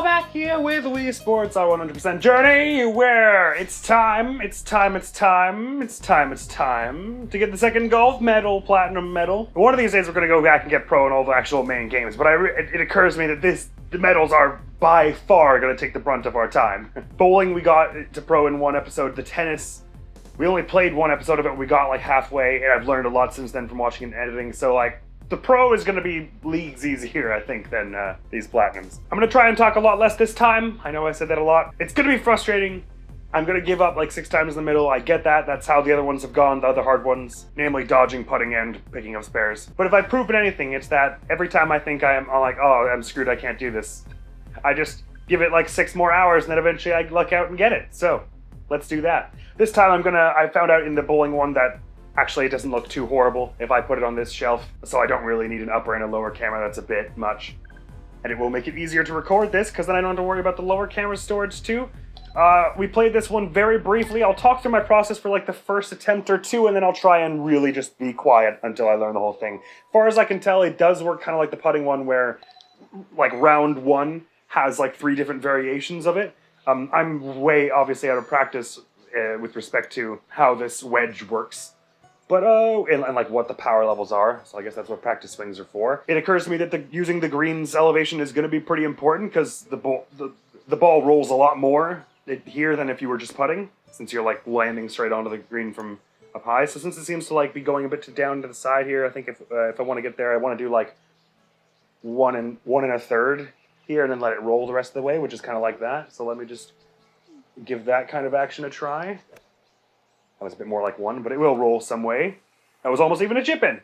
back here with Wii Sports, our 100% journey, where it's time to get the second golf medal, platinum medal. One of these days we're going to go back and get pro in all the actual main games, but it occurs to me that the medals are by far going to take the brunt of our time. Bowling, we got to pro in one episode. The tennis, we only played one episode of it, we got like halfway, and I've learned a lot since then from watching and editing, so like, the pro is going to be leagues easier, I think, than these platinums. I'm going to try and talk a lot less this time. I know I said that a lot. It's going to be frustrating. I'm going to give up like 6 times in the middle. I get that. That's how the other ones have gone, the other hard ones. Namely dodging, putting, and picking up spares. But if I've proven anything, it's that every time I think I'm like, oh, I'm screwed, I can't do this. I just give it like 6 more hours and then eventually I luck out and get it. So, let's do that. This time I found out in the bowling one that actually, it doesn't look too horrible if I put it on this shelf, so I don't really need an upper and a lower camera. That's a bit much. And it will make it easier to record this, because then I don't have to worry about the lower camera storage too. We played this one very briefly. I'll talk through my process for like the first attempt or two, and then I'll try and really just be quiet until I learn the whole thing. As far as I can tell, it does work kind of like the putting one, where like round 1 has like 3 different variations of it. I'm way obviously out of practice with respect to how this wedge works. But, and like what the power levels are, so I guess that's what practice swings are for. It occurs to me that using the green's elevation is going to be pretty important, because the ball rolls a lot more here than if you were just putting, since you're like landing straight onto the green from up high. So since it seems to like be going a bit down to the side here, I think if I want to get there, I want to do like 1 1/3 here, and then let it roll the rest of the way, which is kind of like that. So let me just give that kind of action a try. That was a bit more like 1, but it will roll some way. That was almost even a chip in.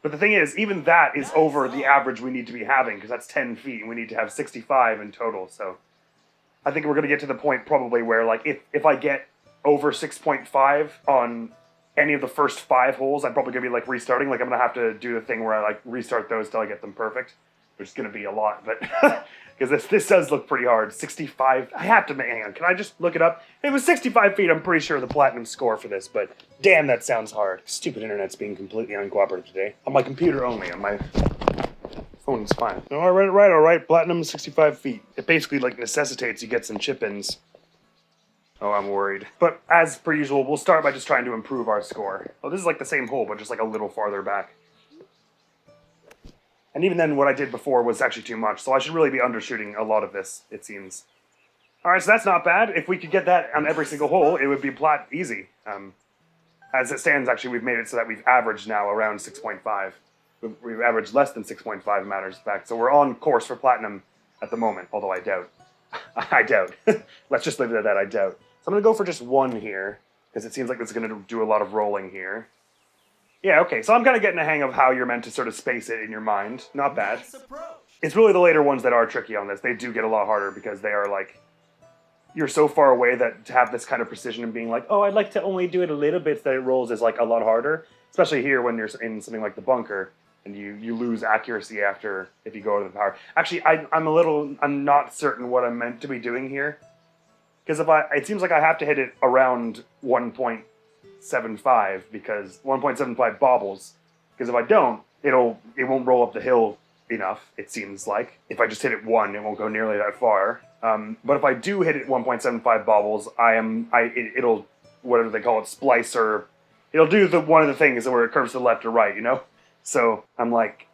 But the thing is, even that is over the average we need to be having, because that's 10 feet, and we need to have 65 in total. So I think we're going to get to the point probably where, like, if I get over 6.5 on any of the first 5 holes, I'm probably going to be, like, restarting. Like, I'm going to have to do the thing where I, like, restart those till I get them perfect, which is going to be a lot, but... Because this does look pretty hard. 65, I have to, hang on, can I just look it up? If it was 65 feet, I'm pretty sure the platinum score for this, but damn, that sounds hard. Stupid internet's being completely uncooperative today. On my computer only, on my phone's fine. All right, platinum 65 feet. It basically, like, necessitates you get some chip-ins. Oh, I'm worried. But as per usual, we'll start by just trying to improve our score. Oh, this is like the same hole, but just like a little farther back. And even then, what I did before was actually too much, so I should really be undershooting a lot of this, it seems. Alright, so that's not bad. If we could get that on every single hole, it would be plat easy. As it stands, actually, we've made it so that we've averaged now around 6.5. We've averaged less than 6.5 matters of fact, so we're on course for platinum at the moment, although I doubt. I doubt. Let's just leave it at that, I doubt. So I'm going to go for just 1 here, because it seems like it's going to do a lot of rolling here. Yeah, okay, so I'm kind of getting a hang of how you're meant to sort of space it in your mind. Not bad. It's really the later ones that are tricky on this. They do get a lot harder because they are like, you're so far away that to have this kind of precision and being like, oh, I'd like to only do it a little bit so that it rolls is like a lot harder. Especially here when you're in something like the bunker and you lose accuracy after if you go to the power. Actually, I'm not certain what I'm meant to be doing here. Because it seems like I have to hit it around 1.75 because 1.75 bobbles, because if I don't, it won't roll up the hill enough, it seems like. If I just hit it 1, it won't go nearly that far. But if I do hit it 1.75 bobbles, it'll, whatever they call it, splice, or it'll do one of the things where it curves to the left or right, you know? So I'm like,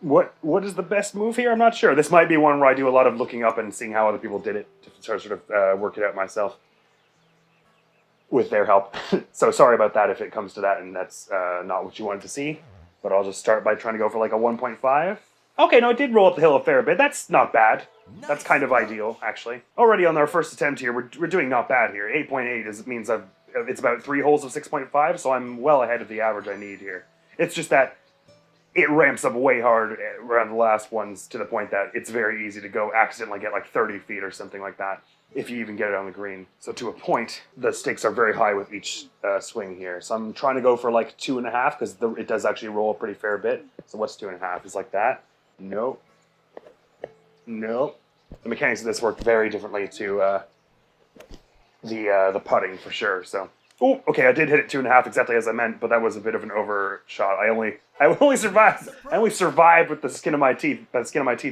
what is the best move here? I'm not sure. This might be one where I do a lot of looking up and seeing how other people did it to sort of work it out myself. With their help. So sorry about that if it comes to that and that's not what you wanted to see. But I'll just start by trying to go for like a 1.5. Okay, no, it did roll up the hill a fair bit. That's not bad. That's kind of ideal, actually. Already on our first attempt here, we're doing not bad here. 8.8 means it's about 3 holes of 6.5, so I'm well ahead of the average I need here. It's just that it ramps up way hard around the last ones to the point that it's very easy to go accidentally get like 30 feet or something like that. If you even get it on the green. So to a point, the stakes are very high with each swing here. So I'm trying to go for like 2.5, because it does actually roll a pretty fair bit. So what's 2.5? Is like that? Nope. Nope. The mechanics of this work very differently to the putting for sure. So Oh, okay, I did hit it 2.5 exactly as I meant, but that was a bit of an overshot. I only survived with the skin of my teeth,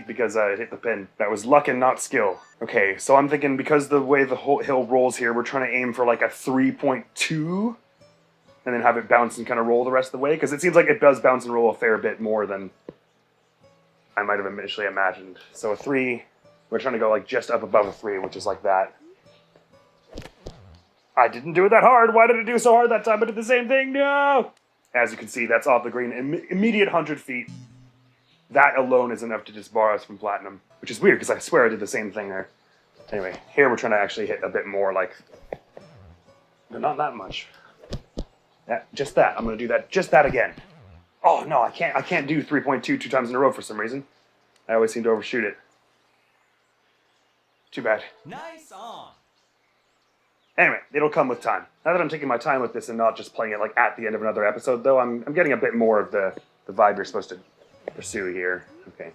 because I hit the pin. That was luck and not skill. Okay, so I'm thinking because the way the whole hill rolls here, we're trying to aim for like a 3.2, and then have it bounce and kind of roll the rest of the way, because it seems like it does bounce and roll a fair bit more than I might have initially imagined. So a 3, we're trying to go like just up above a 3, which is like that. I didn't do it that hard. Why did it do so hard that time? I did the same thing. No! As you can see, that's off the green. Immediate 100 feet. That alone is enough to disbar us from platinum, which is weird because I swear I did the same thing there. Anyway, here we're trying to actually hit a bit more, like, but not that much. Just that. I'm going to do that. Just that again. Oh no, I can't do 3.2 2 times in a row for some reason. I always seem to overshoot it. Too bad. Nice on. Anyway, it'll come with time. Now that I'm taking my time with this and not just playing it like at the end of another episode, though, I'm getting a bit more of the vibe you're supposed to pursue here. Okay.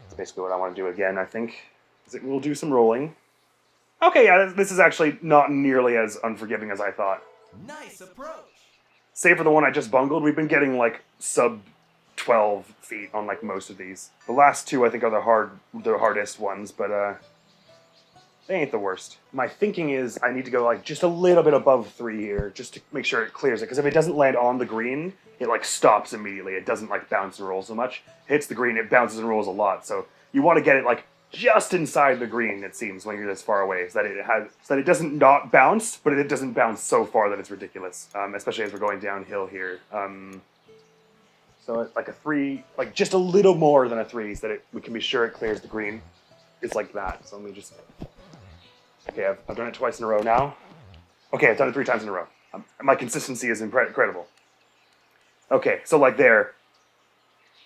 That's basically what I want to do again, I think. We'll do some rolling. Okay, yeah, this is actually not nearly as unforgiving as I thought. Nice approach. Save for the one I just bungled, we've been getting like sub 12 feet on like most of these. The last two I think are the hardest ones, but they ain't the worst. My thinking is I need to go like just a little bit above 3 here, just to make sure it clears it. Because if it doesn't land on the green, it like stops immediately. It doesn't like bounce and roll so much. It hits the green, it bounces and rolls a lot. So you want to get it like just inside the green, it seems, when you're this far away, so that it doesn't not bounce, but it doesn't bounce so far that it's ridiculous. Especially as we're going downhill here. So it's like a 3, like just a little more than a 3, so that we can be sure it clears the green. It's like that. So let me just. Okay, I've done it twice in a row now. Okay, I've done it 3 times in a row. My consistency is incredible. Okay, so like there,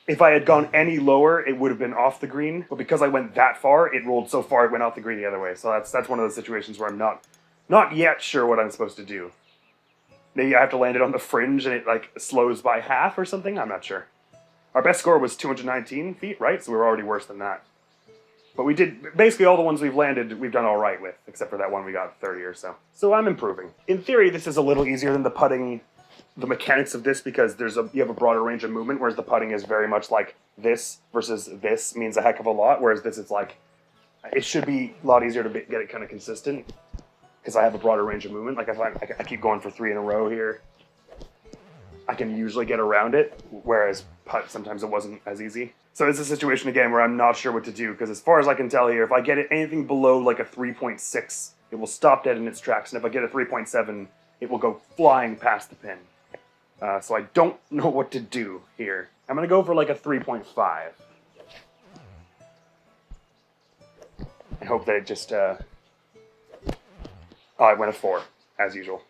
if I had gone any lower, it would have been off the green. But because I went that far, it rolled so far it went off the green the other way. So that's one of those situations where I'm not yet sure what I'm supposed to do. Maybe I have to land it on the fringe and it like slows by half or something. I'm not sure. Our best score was 219 feet, right? So we were already worse than that. But we did, basically all the ones we've landed, we've done all right with, except for that one we got 30 or so. So I'm improving. In theory, this is a little easier than the putting, the mechanics of this, because you have a broader range of movement, whereas the putting is very much like this versus this means a heck of a lot, whereas this is like, it should be a lot easier to get it kind of consistent, because I have a broader range of movement. Like I keep going for 3 in a row here. I can usually get around it, whereas putt, sometimes it wasn't as easy. So it's a situation, again, where I'm not sure what to do, because as far as I can tell here, if I get it anything below like a 3.6, it will stop dead in its tracks, and if I get a 3.7, it will go flying past the pin. So I don't know what to do here. I'm going to go for like a 3.5. I hope that it just... Oh, I went a 4, as usual.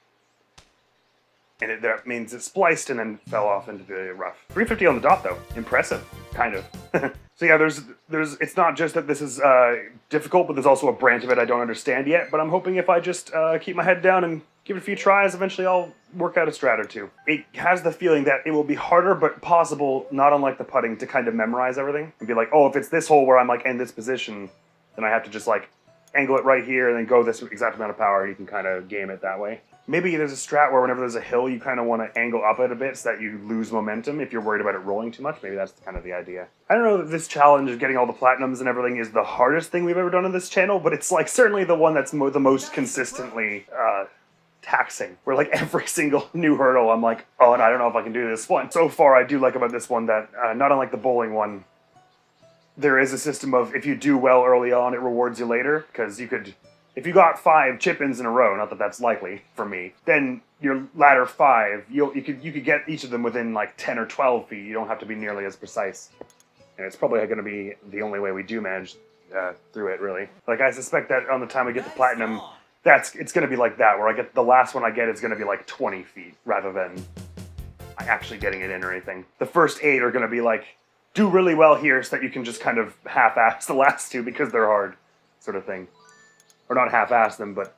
And that means it spliced and then fell off into the rough. 350 on the dot, though. Impressive. Kind of. So yeah, there's. It's not just that this is difficult, but there's also a branch of it I don't understand yet. But I'm hoping if I just keep my head down and give it a few tries, eventually I'll work out a strat or two. It has the feeling that it will be harder, but possible, not unlike the putting, to kind of memorize everything. And be like, oh, if it's this hole where I'm like in this position, then I have to just like angle it right here and then go this exact amount of power. You can kind of game it that way. Maybe there's a strat where whenever there's a hill, you kind of want to angle up it a bit so that you lose momentum if you're worried about it rolling too much. Maybe that's kind of the idea. I don't know that this challenge of getting all the platinums and everything is the hardest thing we've ever done on this channel, but it's like certainly the one that's the most consistently taxing. Where like every single new hurdle, I'm like, oh, and I don't know if I can do this one. So far, I do like about this one that, not unlike the bowling one, there is a system of if you do well early on, it rewards you later, because you could... If you got 5 chip-ins in a row, not that that's likely for me, then your latter 5, you could get each of them within like 10 or 12 feet. You don't have to be nearly as precise. And it's probably going to be the only way we do manage through it, really. Like, I suspect that on the time we get the platinum, it's going to be like that, where the last one I get is going to be like 20 feet, rather than actually getting it in or anything. The first 8 are going to be like, do really well here so that you can just kind of half-ass the last 2 because they're hard, sort of thing. Or not half-ass them, but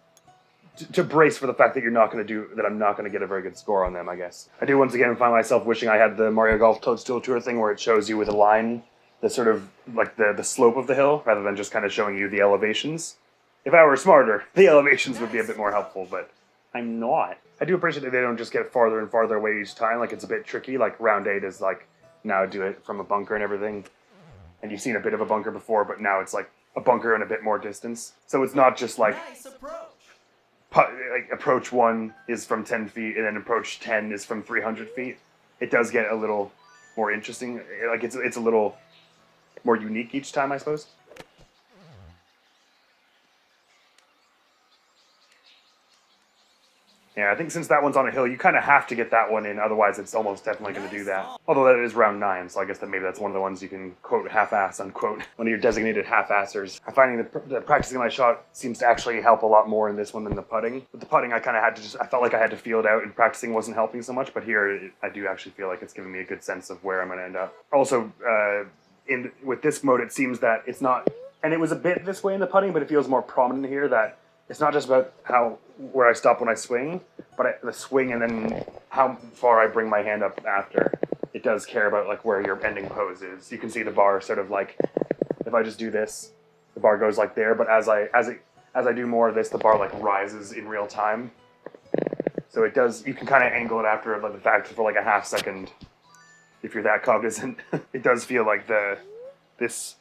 to brace for the fact that I'm not going to get a very good score on them, I guess. I do once again find myself wishing I had the Mario Golf Toadstool Tour thing where it shows you with a line the sort of, like, the slope of the hill, rather than just kind of showing you the elevations. If I were smarter, the elevations would be a bit more helpful, but I'm not. I do appreciate that they don't just get farther and farther away each time. Like, it's a bit tricky. Like, round 8 is like, now do it from a bunker and everything. And you've seen a bit of a bunker before, but now it's like a bunker and a bit more distance. So it's not just like, Nice approach. like approach 1 is from 10 feet and then approach 10 is from 300 feet. It does get a little more interesting. Like, it's a little more unique each time, I suppose. Yeah, I think since that one's on a hill, you kind of have to get that one in, otherwise it's almost definitely going to do that. Although that is round 9, so I guess that maybe that's one of the ones you can quote half-ass, unquote. One of your designated half-assers. I'm finding that practicing my shot seems to actually help a lot more in this one than the putting. With the putting, I kind of had to I felt like I had to feel it out, and practicing wasn't helping so much, but here I do actually feel like it's giving me a good sense of where I'm going to end up. Also, with this mode, it seems that it's not, and it was a bit this way in the putting, but it feels more prominent here that it's not just about where I stop when I swing, but the swing and then how far I bring my hand up after. It does care about like where your ending pose is. You can see the bar sort of like, if I just do this, the bar goes like there, but as I do more of this, the bar like rises in real time. So it does, you can kind of angle it after like the fact for like a half second if you're that cognizant. It does feel like this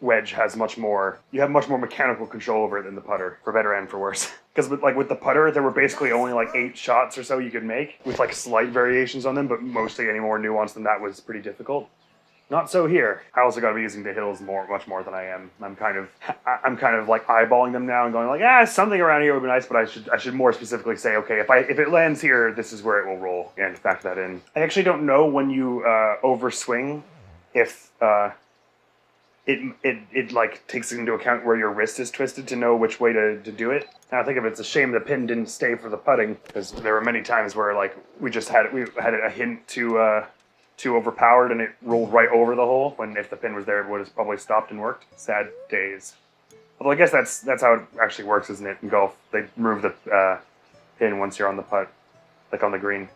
wedge has you have much more mechanical control over it than the putter, for better and for worse. Because with the putter, there were basically only like 8 shots or so you could make, with like slight variations on them, but mostly any more nuance than that was pretty difficult. Not so here. I also got to be using the hills much more than I am. I'm kind of like eyeballing them now and going like, something around here would be nice, but I should more specifically say, okay, if it lands here, this is where it will roll, and factor that in. I actually don't know when you overswing if it like takes into account where your wrist is twisted to know which way to do it. And I think if it's a shame the pin didn't stay for the putting, because there were many times where like we had a hint too overpowered and it rolled right over the hole, when if the pin was there it would have probably stopped and worked. Sad days. Although I guess that's how it actually works, isn't it? In golf, they remove the pin once you're on the putt, like on the green.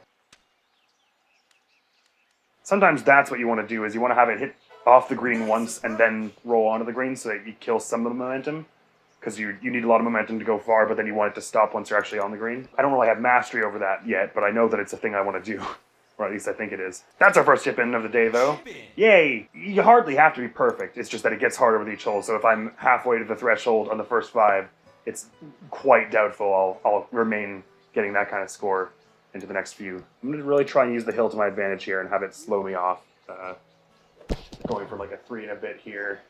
Sometimes that's what you want to do, is you want to have it hit off the green once and then roll onto the green so that you kill some of the momentum, because you need a lot of momentum to go far, but then you want it to stop once you're actually on the green. I don't really have mastery over that yet, but I know that it's a thing I want to do. Or at least I think it is. That's our first chip in of the day, though. Yay! You hardly have to be perfect. It's just that it gets harder with each hole. So if I'm halfway to the threshold on the first 5, it's quite doubtful I'll remain getting that kind of score into the next few. I'm going to really try and use the hill to my advantage here and have it slow me off. Going for like a 3 and a bit here.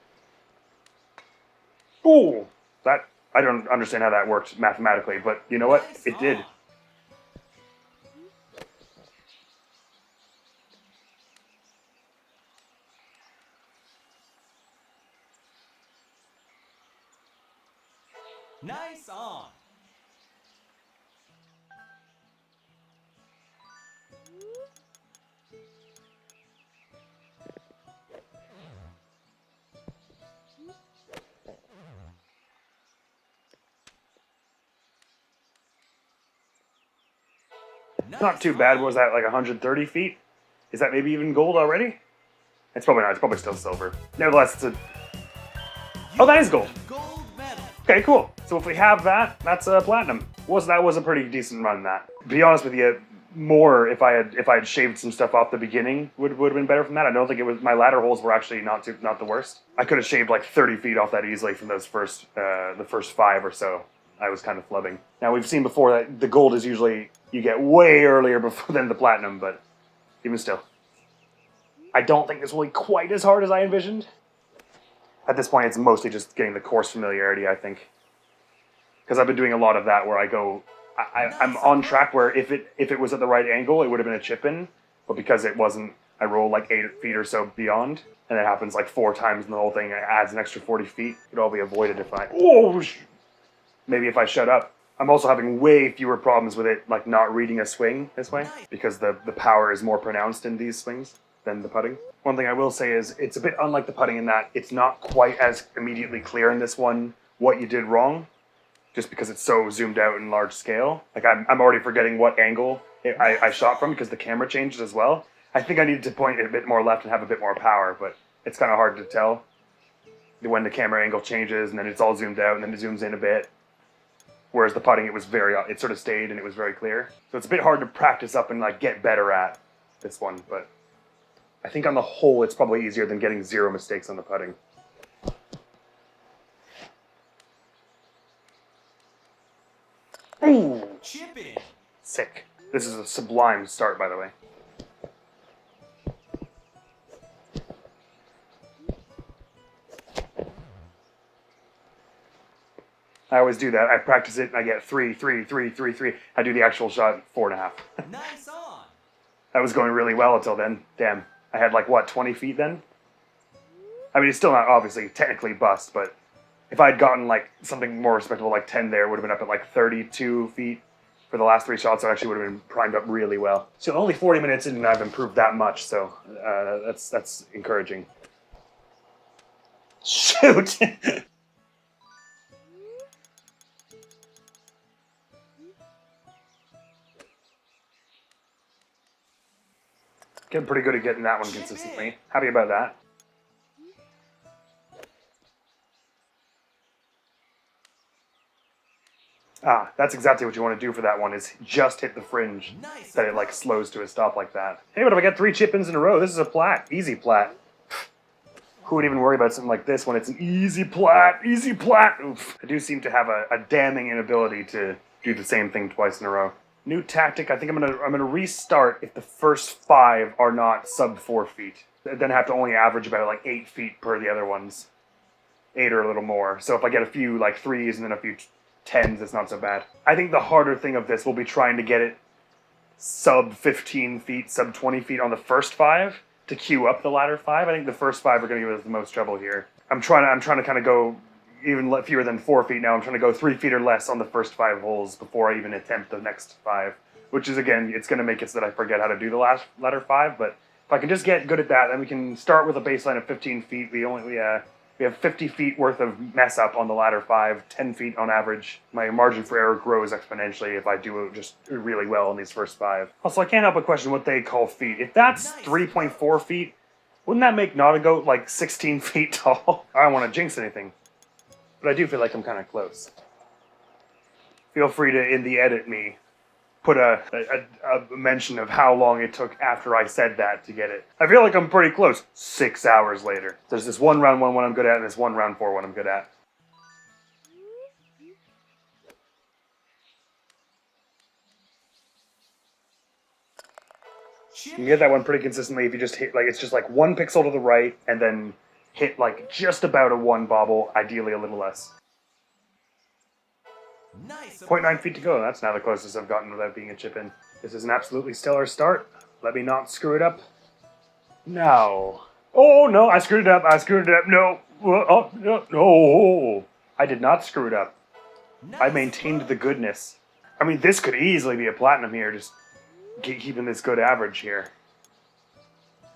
Ooh! I don't understand how that worked mathematically, but you know what? It did. Nice on. Not too bad. What was that, like 130 feet? Is that maybe even gold already? It's probably not. It's probably still silver. Nevertheless, it's a... Oh, that is gold. Gold medal. Okay, cool. So if we have that, that's a platinum. That was a pretty decent run, that. To be honest with you, more if I had shaved some stuff off the beginning would have been better from that. I don't think it was, my ladder holes were actually not the worst. I could have shaved like 30 feet off that easily from those the first 5 or so. I was kind of flubbing. Now we've seen before that the gold is usually, you get way earlier than the platinum, but even still. I don't think this will be quite as hard as I envisioned. At this point, it's mostly just getting the course familiarity, I think. Because I've been doing a lot of that where I go, I'm on track where if it was at the right angle, it would have been a chip in, but because it wasn't, I roll like 8 feet or so beyond, and it happens like 4 times in the whole thing, it adds an extra 40 feet. It'd all be avoided if maybe if I shut up. I'm also having way fewer problems with it, like not reading a swing this way, because the power is more pronounced in these swings than the putting. One thing I will say is it's a bit unlike the putting in that it's not quite as immediately clear in this one what you did wrong, just because it's so zoomed out in large scale. Like I'm already forgetting what angle I shot from because the camera changes as well. I think I needed to point it a bit more left and have a bit more power, but it's kind of hard to tell when the camera angle changes and then it's all zoomed out and then it zooms in a bit. Whereas the putting, it sort of stayed and it was very clear. So it's a bit hard to practice up and like get better at this one, but I think on the whole, it's probably easier than getting 0 mistakes on the putting. Ooh, Chip in. sick. This is a sublime start, by the way. I always do that. I practice it and I get 3, 3, 3, 3, 3. I do the actual shot 4.5. Nice on. That was going really well until then. Damn. I had like, what, 20 feet then? I mean, it's still not obviously technically bust, but if I'd gotten like something more respectable like 10 there, it would have been up at like 32 feet for the last 3 shots. I actually would have been primed up really well. So only 40 minutes in and I've improved that much, so that's encouraging. Shoot! Getting pretty good at getting that one consistently. Happy about that. Ah, that's exactly what you want to do for that one, is just hit the fringe. Nice. That it like slows to a stop like that. Hey, what if I get 3 chip-ins in a row? This is a plat. Easy plat. Who would even worry about something like this when it's an easy plat? Easy plat! Oof. I do seem to have a damning inability to do the same thing twice in a row. New tactic, I think I'm gonna restart if the first 5 are not sub 4 feet. Then I have to only average about like 8 feet per the other ones. 8 or a little more. So if I get a few like 3s and then a few 10s, it's not so bad. I think the harder thing of this will be trying to get it sub 15 feet, sub 20 feet on the first 5 to queue up the latter 5. I think the first 5 are going to give us the most trouble here. I'm trying to kind of go even fewer than 4 feet now. I'm trying to go 3 feet or less on the first 5 holes before I even attempt the next 5, which is, again, it's going to make it so that I forget how to do the latter 5, but if I can just get good at that, then we can start with a baseline of 15 feet. We have 50 feet worth of mess up on the latter 5, 10 feet on average. My margin for error grows exponentially if I do just really well in these first 5. Also, I can't help but question what they call feet. If that's 3.4 feet, wouldn't that make not a goat like 16 feet tall? I don't want to jinx anything, but I do feel like I'm kind of close. Feel free to, in the edit me, put a mention of how long it took after I said that to get it. I feel like I'm pretty close. 6 hours later. There's this one round 1 I'm good at, and this one round 4 I'm good at. You can get that one pretty consistently if you just hit, like, it's just like 1 pixel to the right, and then hit like just about a 1 bobble, ideally a little less. Nice. 0.9 feet to go. That's now the closest I've gotten without being a chip-in. This is an absolutely stellar start. Let me not screw it up. No. Oh, no, I screwed it up. I screwed it up. No. Oh, no. No. I did not screw it up. I maintained the goodness. I mean, this could easily be a platinum here, just keeping this good average here.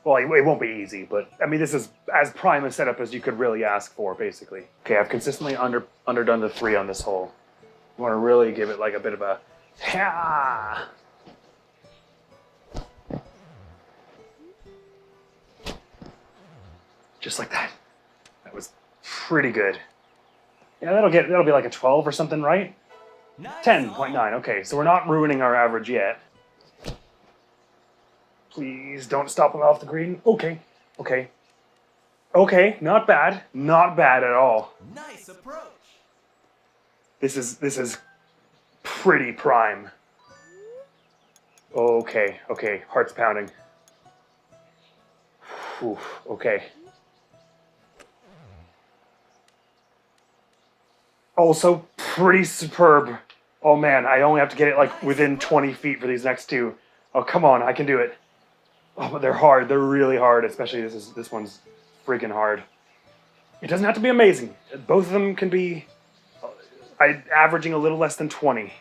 Well, it won't be easy, but, I mean, this is as prime a setup as you could really ask for, basically. Okay, I've consistently underdone the 3 on this hole. You want to really give it like a bit of a ha. Just like that. That was pretty good. Yeah, that'll be like a 12 or something, right? 10.9. Okay, so we're not ruining our average yet. Please don't stop them off the green. Okay. Okay. Okay, not bad. Not bad at all. Nice approach. This is pretty prime. Okay, okay, heart's pounding. Whew, okay. Also pretty superb. Oh man, I only have to get it like within 20 feet for these next 2. Oh, come on, I can do it. Oh, but they're hard. They're really hard, especially this one's freaking hard. It doesn't have to be amazing. Both of them can be averaging a little less than 20.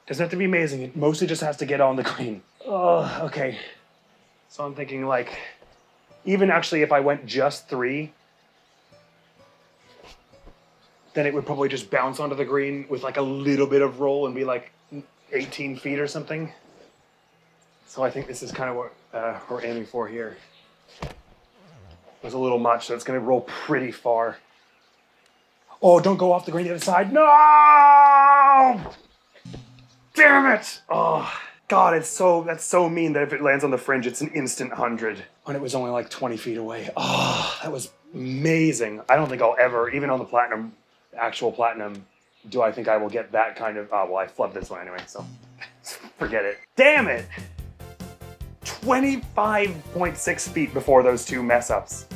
Doesn't have to be amazing. It mostly just has to get on the green. Oh, okay. So I'm thinking like, even actually if I went just 3, then it would probably just bounce onto the green with like a little bit of roll and be like 18 feet or something. So I think this is kind of what we're aiming for here. It was a little much, so it's going to roll pretty far. Oh, don't go off the green the other side. No! Oh! Damn it! Oh, God, that's so mean that if it lands on the fringe, it's an instant 100. When it was only like 20 feet away. Oh, that was amazing. I don't think I'll ever, even on the platinum, actual platinum, do I think I will get that kind of, oh, well, I flubbed this one anyway, so forget it. Damn it! 25.6 feet before those two mess ups.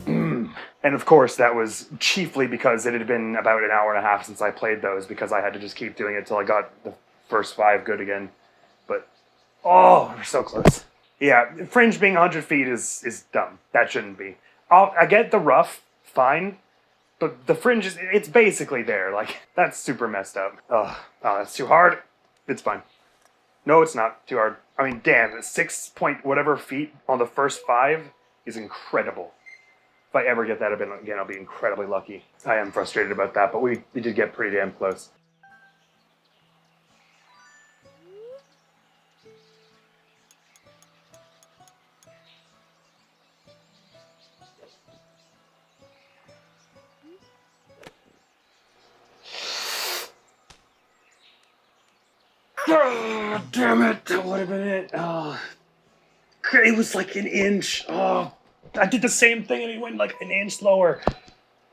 And of course, that was chiefly because it had been about an hour and a half since I played those, because I had to just keep doing it till I got the first 5 good again. But, oh, we're so close. Yeah, fringe being 100 feet is dumb. That shouldn't be. I get the rough, fine, but the fringe is, it's basically there. Like, that's super messed up. Oh, that's too hard. It's fine. No, it's not too hard. I mean, damn, 6 point whatever feet on the first 5 is incredible. If I ever get that again, I'll be incredibly lucky. I am frustrated about that, but we did get pretty damn close. Oh, damn it, that would have been it. Oh, it was like an inch. Oh, I did the same thing and it went like an inch lower.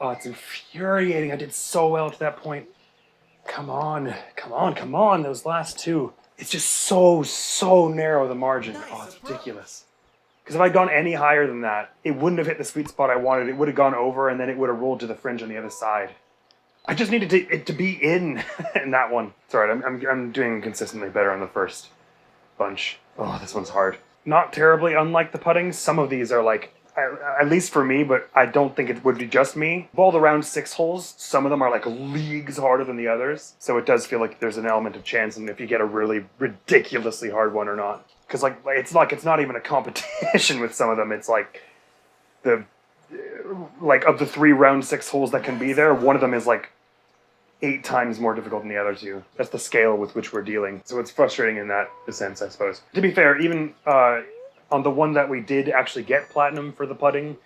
Oh, it's infuriating. I did so well to that point. Come on, come on, come on. Those last 2. It's just so narrow, the margin. Oh, it's ridiculous. Because if I'd gone any higher than that, it wouldn't have hit the sweet spot I wanted. It would have gone over and then it would have rolled to the fringe on the other side. I just needed it to be in that one. It's alright, I'm doing consistently better on the first bunch. Oh, this one's hard. Not terribly unlike the putting. Some of these are like, at least for me, but I don't think it would be just me. Of all the round 6 holes, some of them are like leagues harder than the others. So it does feel like there's an element of chance in if you get a really ridiculously hard one or not. Because it's not even a competition with some of them. It's like of the 3 round 6 holes that can be there, one of them is like 8 times more difficult than the other 2. That's the scale with which we're dealing. So it's frustrating in that sense, I suppose. To be fair, even on the one that we did actually get platinum for the putting,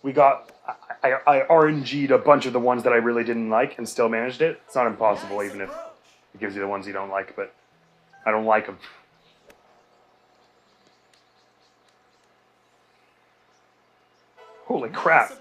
we got, I RNG'd a bunch of the ones that I really didn't like and still managed it. It's not impossible, even if it gives you the ones you don't like, but I don't like them. Holy crap.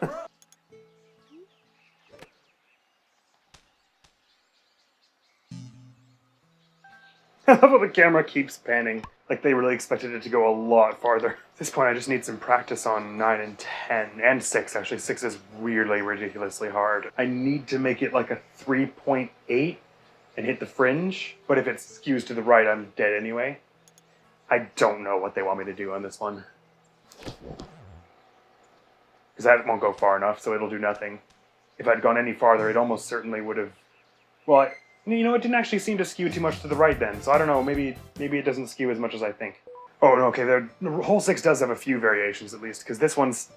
I love how the camera keeps panning. Like they really expected it to go a lot farther. At this point, I just need some practice on 9 and 10, and 6 actually. 6 is weirdly, ridiculously hard. I need to make it like a 3.8 and hit the fringe, but if it skews to the right, I'm dead anyway. I don't know what they want me to do on this one. Because that won't go far enough, so it'll do nothing. If I'd gone any farther, it almost certainly would have... Well, you know, it didn't actually seem to skew too much to the right then, so I don't know, maybe it doesn't skew as much as I think. Oh, no, okay, the hole 6 does have a few variations at least, because this one's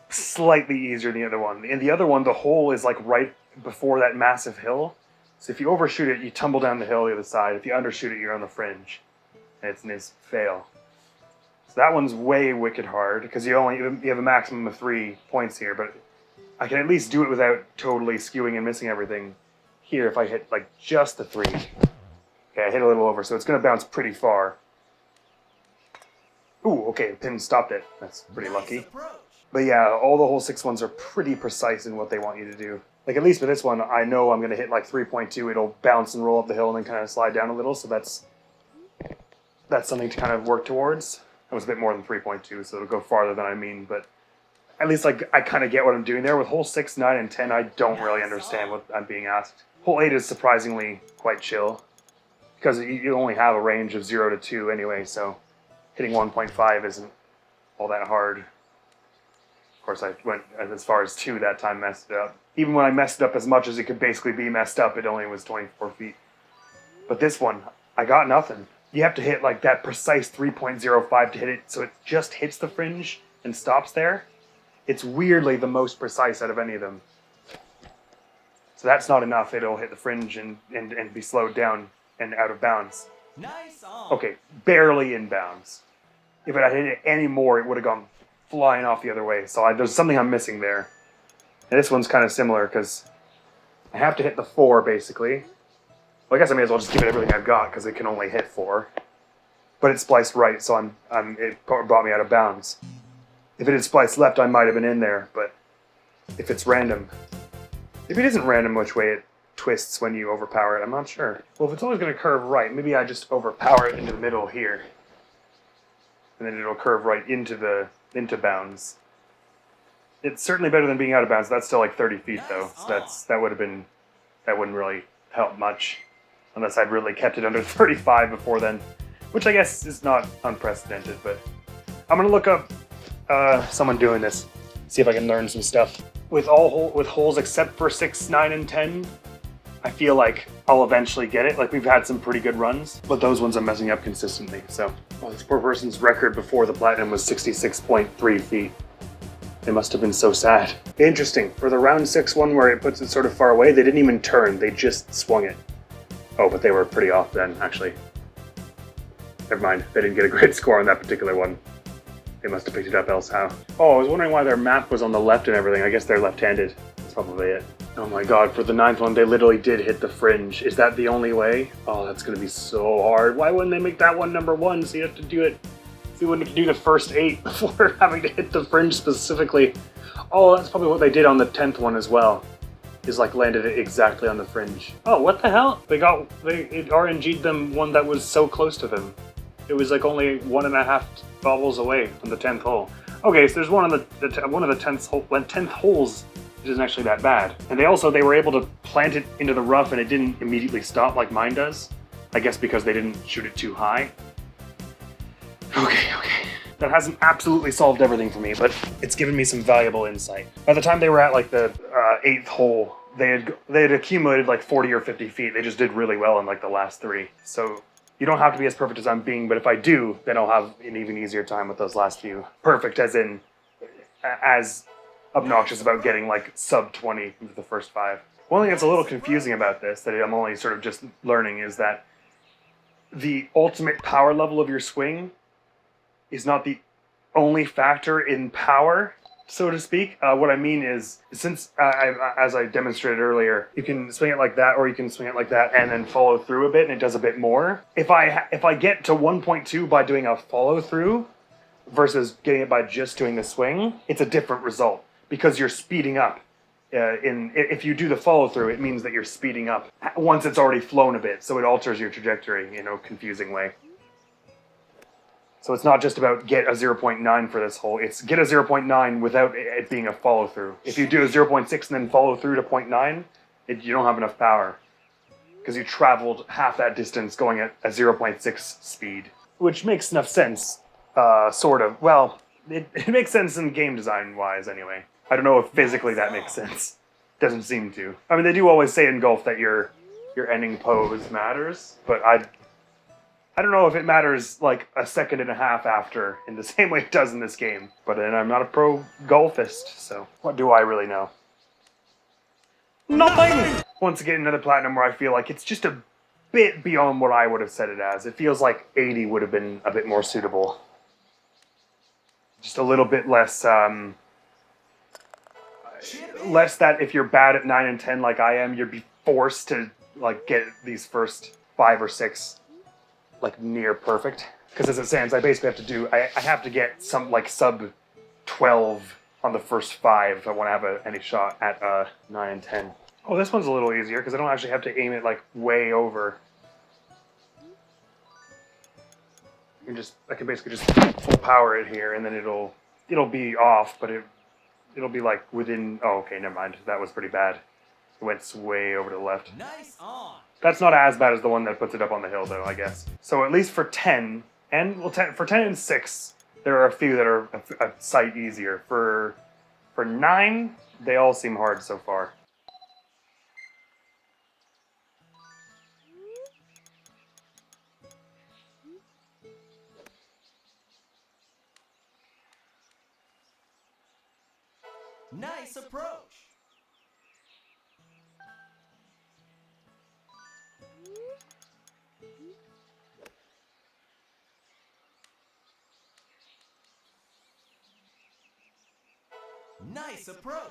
slightly easier than the other one. In the other one, the hole is like right before that massive hill, so if you overshoot it, you tumble down the hill the other side. If you undershoot it, you're on the fringe. And it's fail. So that one's way wicked hard, because you have a maximum of 3 points here, but I can at least do it without totally skewing and missing everything. Here, if I hit like just the 3. Okay, I hit a little over, so it's going to bounce pretty far. Ooh, okay, the pin stopped it. That's pretty lucky. But yeah, all the hole 6 ones are pretty precise in what they want you to do. Like at least with this one, I know I'm going to hit like 3.2. It'll bounce and roll up the hill and then kind of slide down a little, so that's something to kind of work towards. It was a bit more than 3.2, so it'll go farther than I mean, but at least like I kind of get what I'm doing there. With hole 6, 9, and 10, I don't really understand what I'm being asked. Hole 8 is surprisingly quite chill, because you only have a range of 0 to 2 anyway, so hitting 1.5 isn't all that hard. Of course, I went as far as 2 that time, messed it up. Even when I messed it up as much as it could basically be messed up, it only was 24 feet. But this one, I got nothing. You have to hit like that precise 3.05 to hit it, so it just hits the fringe and stops there. It's weirdly the most precise out of any of them. So that's not enough. It'll hit the fringe and be slowed down and out of bounds. Nice on. Okay, barely in bounds. If it had hit it any more, it would have gone flying off the other way. So there's something I'm missing there. And this one's kind of similar because I have to hit the 4 basically. Well, I guess I may as well just give it everything I've got because it can only hit 4. But it's spliced right, so it brought me out of bounds. If it had spliced left, I might have been in there, but if it's random... If it isn't random which way it twists when you overpower it, I'm not sure. Well, if it's always going to curve right, maybe I just overpower it into the middle here. And then it'll curve right into bounds. It's certainly better than being out of bounds. That's still like 30 feet though. So that wouldn't really help much. Unless I'd really kept it under 35 before then. Which I guess is not unprecedented, but I'm gonna look up someone doing this. See if I can learn some stuff. With holes except for 6, 9, and 10, I feel like I'll eventually get it. Like, we've had some pretty good runs, but those ones I'm messing up consistently, so. Oh, this poor person's record before the platinum was 66.3 feet. They must have been so sad. Interesting. For the round 6 one where it puts it sort of far away, they didn't even turn, they just swung it. Oh, but they were pretty off then, actually. Never mind, they didn't get a great score on that particular one. They must have picked it up else how. Oh, I was wondering why their map was on the left and everything. I guess they're left-handed. That's probably it. Oh my god, for the 9th one, they literally did hit the fringe. Is that the only way? Oh, that's gonna be so hard. Why wouldn't they make that one number 1? So you have to do it... So you wouldn't have to do the first 8 before having to hit the fringe specifically. Oh, that's probably what they did on the 10th one as well. Is like landed it exactly on the fringe. Oh, what the hell? It RNG'd them one that was so close to them. It was like only 1.5 bobbles away from the 10th hole. Okay, so there's one of the 10th holes which isn't actually that bad. And they were able to plant it into the rough and it didn't immediately stop like mine does. I guess because they didn't shoot it too high. Okay. That hasn't absolutely solved everything for me, but it's given me some valuable insight. By the time they were at like the 8th hole, they had accumulated like 40 or 50 feet. They just did really well in like the last 3. So you don't have to be as perfect as I'm being, but if I do, then I'll have an even easier time with those last few. Perfect as in, as obnoxious about getting like sub 20 into the first 5. One thing that's a little confusing about this, that I'm only sort of just learning, is that the ultimate power level of your swing is not the only factor in power, so to speak. What I mean is, since, as I demonstrated earlier, you can swing it like that, or you can swing it like that and then follow through a bit, and it does a bit more. If I get to 1.2 by doing a follow through versus getting it by just doing the swing, it's a different result because you're speeding up. If you do the follow through, it means that you're speeding up once it's already flown a bit, so it alters your trajectory in a confusing way. So it's not just about get a 0.9 for this hole, it's get a 0.9 without it being a follow through. If you do a 0.6 and then follow through to 0.9, you don't have enough power. Because you traveled half that distance going at a 0.6 speed. Which makes enough sense, sort of. Well, it makes sense in game design wise anyway. I don't know if physically that makes sense. Doesn't seem to. I mean, they do always say in golf that your ending pose matters, but I don't know if it matters like a second and a half after in the same way it does in this game. But then I'm not a pro golfist, so what do I really know? Nothing! Once again, another platinum where I feel like it's just a bit beyond what I would have set it as. It feels like 80 would have been a bit more suitable. Just a little bit less, less that if you're bad at 9 and 10 like I am, you'd be forced to like get these first 5 or 6 like near perfect. Because as it stands, I basically have to do, I have to get some like sub 12 on the first 5 if I want to have any shot at 9 and 10. Oh, this one's a little easier because I don't actually have to aim it like way over. I can basically just full power it here and then it'll be off, but it'll be like within, oh okay, never mind. That was pretty bad. It went way over to the left. Nice on. That's not as bad as the one that puts it up on the hill, though, I guess. So at least for 10, for 10 and 6, there are a few that are a sight easier. For 9, they all seem hard so far. Nice approach. Nice approach.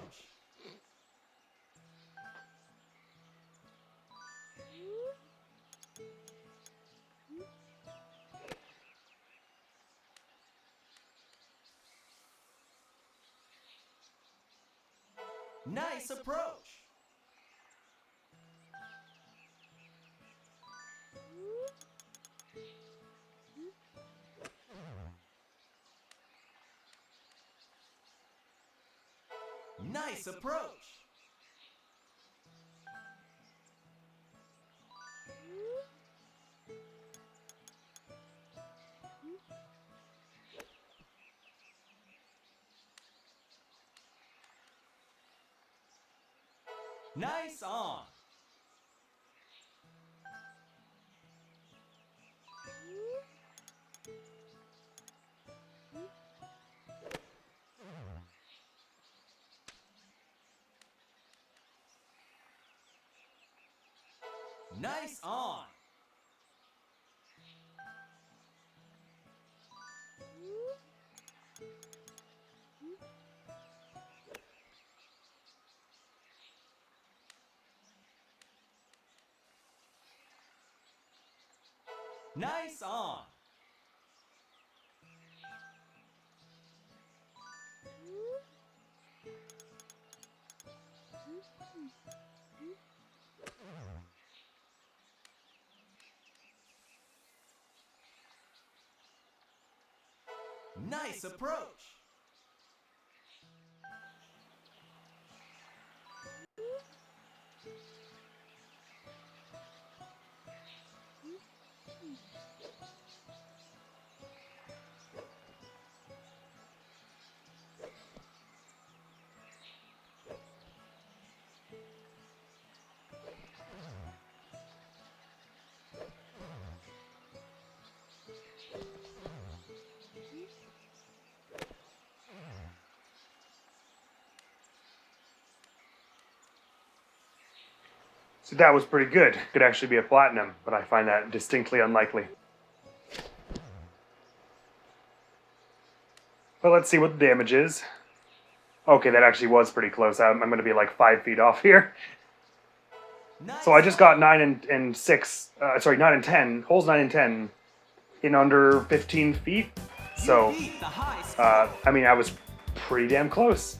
Nice approach. Nice approach. Nice on. Nice on. Nice on. Nice approach. So that was pretty good. Could actually be a platinum, but I find that distinctly unlikely. But let's see what the damage is. Okay, that actually was pretty close. I'm going to be like 5 feet off here. Nice So I just got 9 and 6, 9 and 10, holes 9 and 10 in under 15 feet. So, I mean, I was pretty damn close.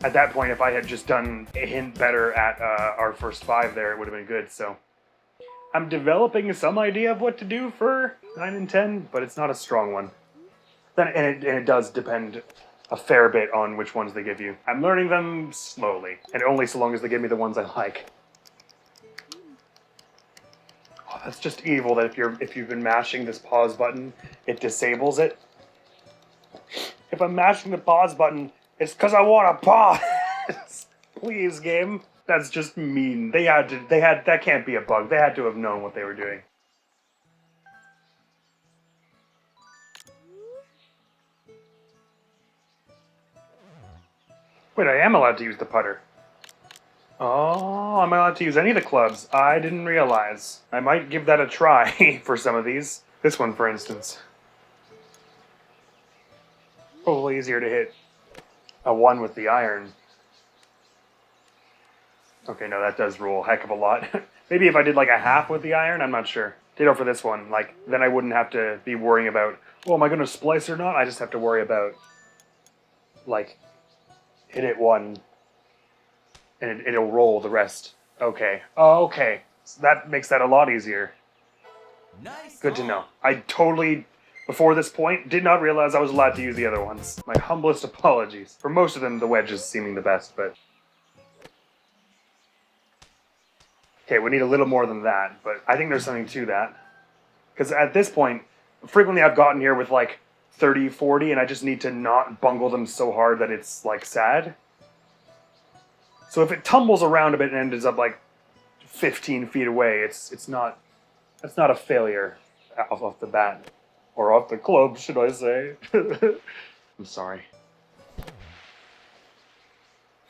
At that point, if I had just done a hint better at our first 5 there, it would have been good. So I'm developing some idea of what to do for 9 and 10, but it's not a strong one. And it does depend a fair bit on which ones they give you. I'm learning them slowly, and only so long as they give me the ones I like. Oh, that's just evil that if you've been mashing this pause button, it disables it. If I'm mashing the pause button, it's because I want to pause. Please, game. That's just mean. That can't be a bug. They had to have known what they were doing. Wait, I am allowed to use the putter. Oh, I'm allowed to use any of the clubs. I didn't realize. I might give that a try for some of these. This one, for instance. Probably easier to hit a 1 with the iron. Okay, no, that does rule a heck of a lot. Maybe if I did like a half with the iron, I'm not sure. Ditto for this one. Like, then I wouldn't have to be worrying about, oh, am I going to splice or not? I just have to worry about, like, hit it 1, and it'll roll the rest. Okay. Oh, okay. So that makes that a lot easier. Nice. Good to know. I totally, before this point, did not realize I was allowed to use the other ones. My humblest apologies. For most of them, the wedge is seeming the best, but... Okay, we need a little more than that, but I think there's something to that. Because at this point, frequently I've gotten here with like 30, 40, and I just need to not bungle them so hard that it's like sad. So if it tumbles around a bit and ends up like 15 feet away, that's not a failure off the bat. Or off the club, should I say. I'm sorry.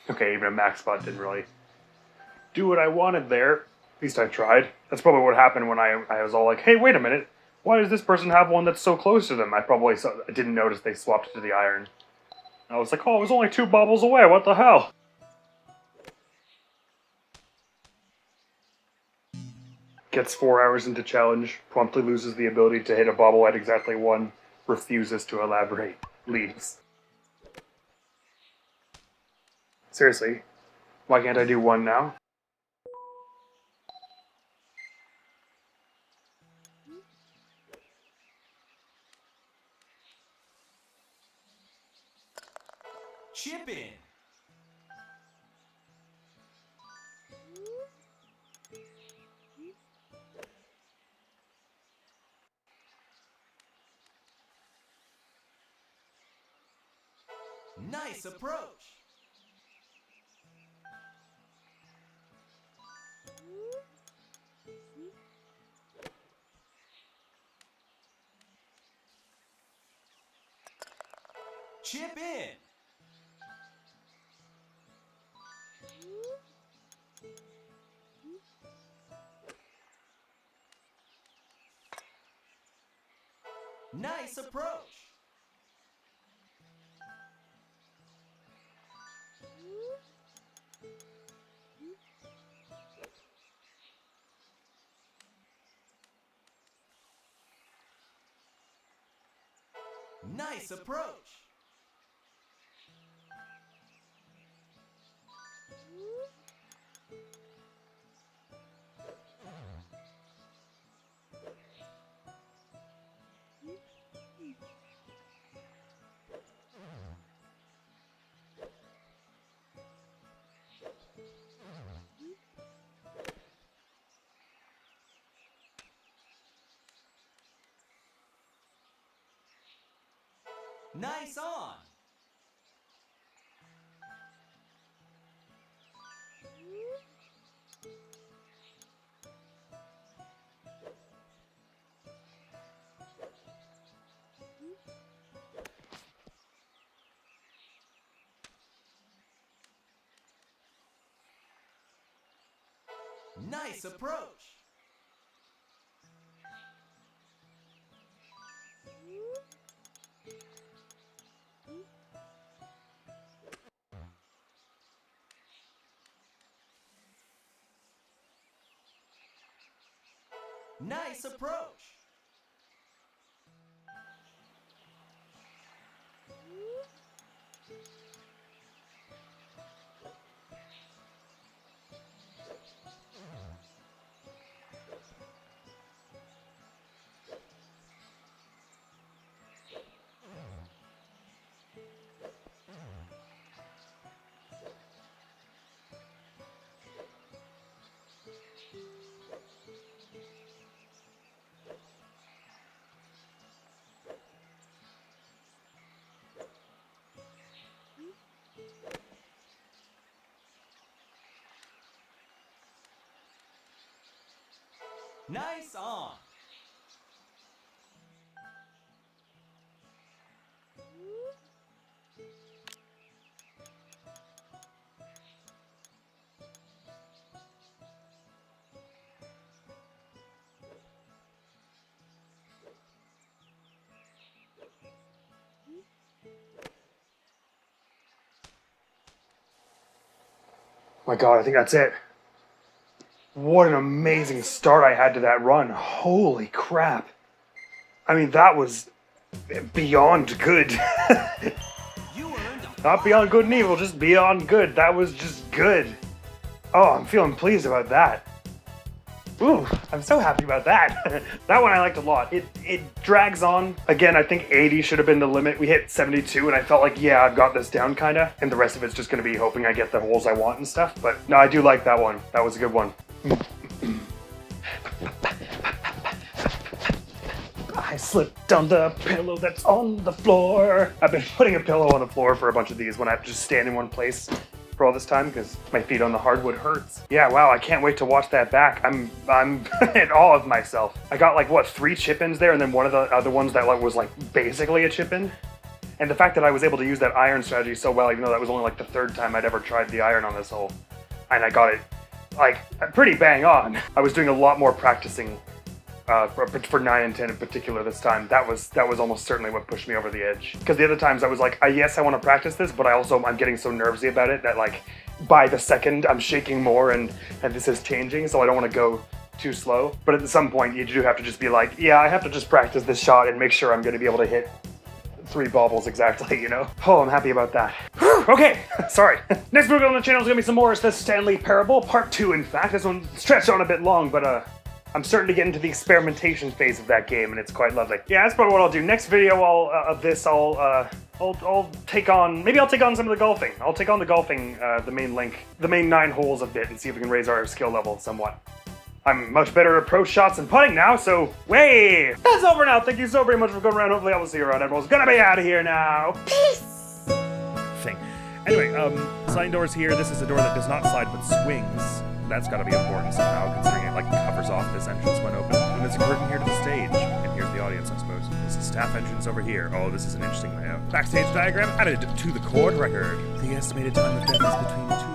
Okay, even a max spot didn't really do what I wanted there. At least I tried. That's probably what happened when I was all like, hey, wait a minute. Why does this person have one that's so close to them? I didn't notice they swapped to the iron. I was like, oh, it was only 2 bobbles away. What the hell? Gets 4 hours into challenge, promptly loses the ability to hit a bobble at exactly 1, refuses to elaborate, leaves. Seriously, Why can't I do one now? Chip in. Nice approach. Chip in. Nice approach. Nice approach. Nice on. Nice approach. Nice approach. Nice on. My God, I think that's it. What an amazing start I had to that run. Holy crap. I mean, that was beyond good. You earned a Not beyond good and evil, just beyond good. That was just good. Oh, I'm feeling pleased about that. Ooh, I'm so happy about that. That one I liked a lot. It drags on. Again, I think 80 should have been the limit. We hit 72 and I felt like, yeah, I've got this down kinda. And the rest of it's just gonna be hoping I get the holes I want and stuff. But no, I do like that one. That was a good one. I slipped on the pillow that's on the floor. I've been putting a pillow on the floor for a bunch of these when I just stand in one place for all this time because my feet on the hardwood hurts. Yeah, wow, I can't wait to watch that back. I'm in awe of myself. I got like, what, 3 chip-ins there, and then one of the other ones that was like basically a chip-in. And the fact that I was able to use that iron strategy so well, even though that was only like the 3rd time I'd ever tried the iron on this hole. And I got it like pretty bang on. I was doing a lot more practicing for 9 and 10 in particular this time. That was almost certainly what pushed me over the edge. Because the other times I was like, yes, I want to practice this, but I'm getting so nervy about it that like by the second I'm shaking more and this is changing, so I don't want to go too slow. But at some point you do have to just be like, yeah, I have to just practice this shot and make sure I'm going to be able to hit 3 baubles exactly, you know? Oh, I'm happy about that. Whew. Okay, sorry. Next book on the channel is gonna be some more. It's the Stanley Parable, part 2 in fact. This one stretched on a bit long, but I'm starting to get into the experimentation phase of that game, and it's quite lovely. Yeah, that's probably what I'll do. Next video of this, I'll take on, maybe I'll take on some of the golfing. I'll take on the golfing, the main 9 holes a bit, and see if we can raise our skill level somewhat. I'm much better at approach shots and putting now, so way! That's over now. Thank you so very much for going around. Hopefully I will see you around. Admiral's gonna be out of here now. Peace! Thing. Anyway, sliding doors here. This is a door that does not slide but swings. That's gotta be important somehow, considering it like covers off this entrance when open. And there's a curtain here to the stage, and here's the audience, I suppose. This is staff entrance over here. Oh, this is an interesting layout. Backstage diagram added to the chord record. The estimated time of death is between 2